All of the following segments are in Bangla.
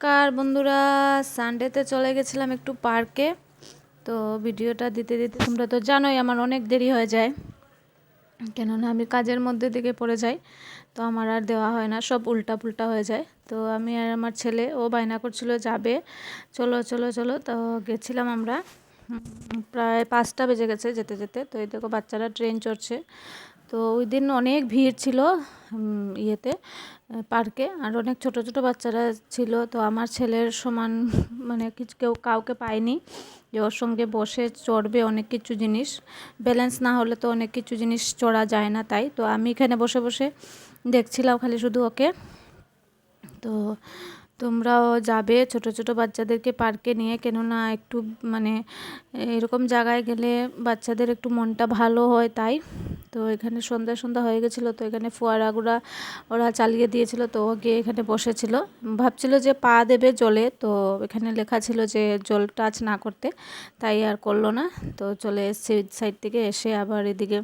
নমস্কার বন্ধুরা, সানডেতে চলে গেছিলাম একটু পার্কে। তো ভিডিওটা দিতে দিতে তোমরা তো জানোই আমার অনেক দেরি হয়ে যায়, কেননা আমি কাজের মধ্যে দিকে পড়ে যাই। তো আমার আর দেওয়া হয় না, সব উল্টা পুল্টা হয়ে যায়। তো আমি আর আমার ছেলে ও বায়না করছিল যাবে, চলো চলো চলো। তো গেছিলাম আমরা, প্রায় 5টা বেজে গেছে যেতে যেতে। তো এই দেখো বাচ্চারা ট্রেন চড়ছে। তো ওই দিন অনেক ভিড় ছিল ইয়েতে, পার্কে, আর অনেক ছোট ছোট বাচ্চারা ছিল। তো আমার ছেলের সমান মানে কাউকে পাইনি যে ওর সঙ্গে বসে চড়বে অনেক কিছু জিনিস। ব্যালেন্স না হলে তো অনেক কিছু জিনিস চড়া যায় না, তাই তো আমি এখানে বসে বসে দেখছিলাম খালি শুধু ওকে। তো তোমরাও যাবে ছোট ছোট বাচ্চাদেরকে পার্কে নিয়ে, কেননা একটু মানে এরকম জায়গায় গেলে বাচ্চাদের একটু মনটা ভালো হয়, তাই। তো এখানে সন্ধ্যা সন্ধ্যা হয়ে গেছিলো, তো এখানে ফোয়ারাগুলা ওরা চালিয়ে দিয়েছিল। তো ও গিয়ে এখানে বসেছিল, ভাবছিল যে পা দেবে জলে। তো এখানে লেখা ছিল যে জল টাচ না করতে, তাই আর করলো না। তো চলে এসছে সাইড থেকে, এসে আবার এদিকে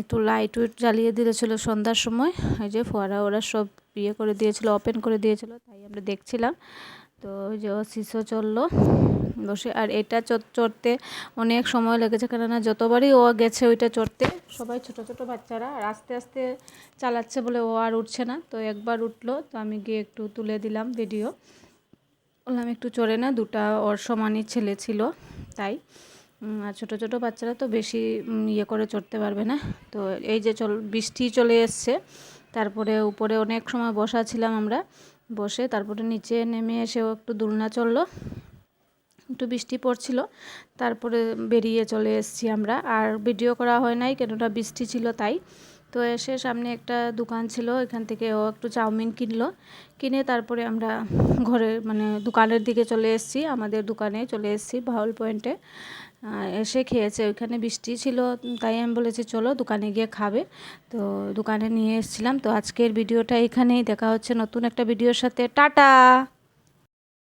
একটু লাইট উইট জ্বালিয়ে দিয়েছিল সন্ধ্যার সময়। এই যে ফোয়ারা ওরা সব ইয়ে করে দিয়েছিল, ওপেন করে দিয়েছিল, তাই আমরা দেখছিলাম। তো ওই যে ও শিশু চললো বসে। আর এটা চড়তে অনেক সময় লেগেছে, কেননা যতবারই ও গেছে ওইটা চড়তে সবাই ছোট ছোট বাচ্চারা, আর আস্তে আস্তে চালাচ্ছে বলে ও আর উঠছে না। তো একবার উঠলো, তো আমি গিয়ে একটু তুলে দিলাম ভিডিও, বললাম একটু চড়ে না, দুটা ওর সমানই ছেলে ছিল, তাই। আর ছোটো ছোটো বাচ্চারা তো বেশি ইয়ে করে চড়তে পারবে না। তো এই যে বৃষ্টি চলে এসছে, তারপরে উপরে অনেক সময় বসা ছিলাম আমরা, বসে তারপরে নিচে নেমে এসেও একটু দোলনা চললো, একটু বৃষ্টি পড়ছিল, তারপরে বেরিয়ে চলে এসেছি আমরা। আর ভিডিও করা হয় নাই, কেননা বৃষ্টি ছিল, তাই। তো এসে সামনে একটা দোকান ছিল, এখান থেকে ও একটু চাউমিন কিনলো, কিনে তারপরে আমরা ঘরে মানে দোকানের দিকে চলে এসেছি, আমাদের দোকানে চলে এসেছি ভাউল পয়েন্টে। এসে খেয়েছে, ওইখানে বৃষ্টি ছিল, তাই আমি বলেছি চলো দোকানে গিয়ে খাবে। তো দোকানে নিয়ে এসেছিলাম। তো আজকের ভিডিওটা এখানেই, দেখা হচ্ছে নতুন একটা ভিডিওর সাথে, টাটা।